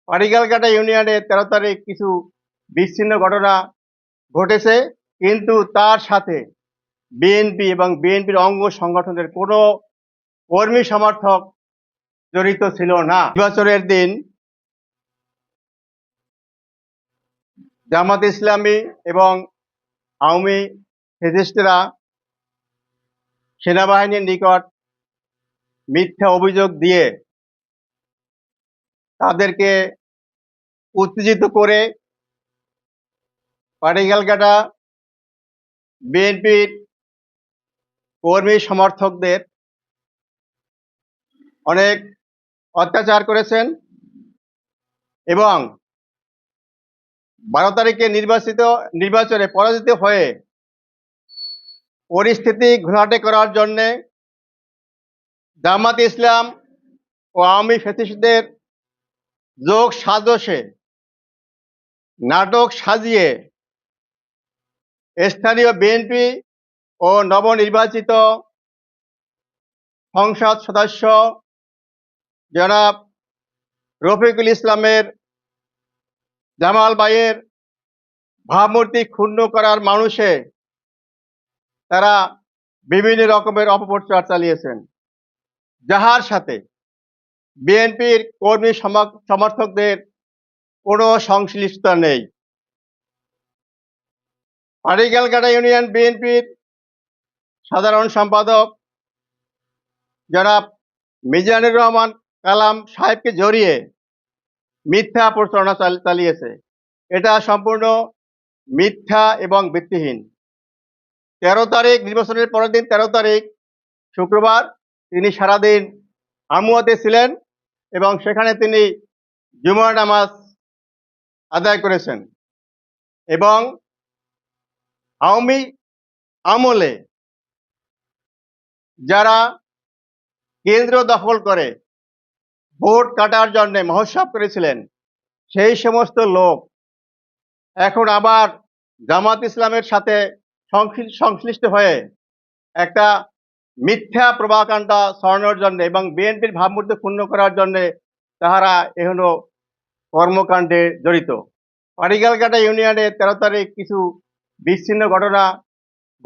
পারিগালকাটা ইউনিয়নে 13 তারিখ কিছু বিচ্ছিন্ন ঘটনা ঘটেছে, কিন্তু তার সাথে বিএনপি এবং বিএনপির অঙ্গ সংগঠনের কোনো কর্মী সমর্থক জড়িত ছিল না। নির্বাচনের দিন জামাত ইসলামী এবং আওয়ামী ফ্যাসিস্টরা সেনাবাহিনীর নিকট মিথ্যা অভিযোগ দিয়ে তাদেরকে উত্তেজিত করে পারিগালকাটা বিএনপির কর্মী সমর্থকদের অনেক অত্যাচার করেছেন এবং 12 তারিখে নির্বাচনে পরাজিত হয়ে পরিস্থিতি ঘোলাটে করার জন্যে জামাত ইসলাম ও আওয়ামী ফ্যাসিস্টদের যোগ সাজসে নাটক সাজিয়ে স্থানীয় বিএনপি ও নবনির্বাচিত সংসদ সদস্য জনাব রফিকুল ইসলামের জামাল ভাইয়ের ভাবমূর্তি ক্ষুণ্ণ করার মানুষে তারা বিভিন্ন রকমের অপপ্রচার চালিয়েছেন, যাহার সাথে বিএনপির কর্মী সমর্থকদের কোনো সংশ্লিষ্টতা নেই। পারিগালকাটা ইউনিয়ন বিএনপির সাধারণ সম্পাদক জনাব মিজানুর রহমান কালাম সাহেবকে জড়িয়ে মিথ্যা প্রচারণা চালিয়েছে। এটা সম্পূর্ণ মিথ্যা এবং ভিত্তিহীন। 13 তারিখ নির্বাচনের পরের দিন 13 তারিখ শুক্রবার তিনি সারাদিন আমুয়াতে ছিলেন এবং সেখানে তিনি জুমার নামাজ আদায় করেছেন এবং আওয়ামী আমলে যারা কেন্দ্র দখল করে ভোট কাটার জন্য মহোৎসব করেছিলেন, সেই সমস্ত লোক এখন আবার জামাত ইসলামের সাথে সংশ্লিষ্ট হয়ে একটা মিথ্যা প্রভাকাণ্ডা ছড়ানোর জন্য এবং বিএনপির ভাবমূর্তি ক্ষুণ্ণ করার জন্য তাহারা এখনো কর্মকাণ্ডে জড়িত। পারিগালকাটা ইউনিয়নে 13 তারিখ কিছু বিচ্ছিন্ন ঘটনা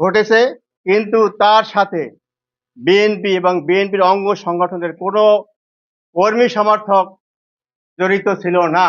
ঘটেছে, কিন্তু তার সাথে বিএনপি এবং বিএনপির অঙ্গ সংগঠনের কোনো কর্মী সমর্থক জড়িত ছিল না।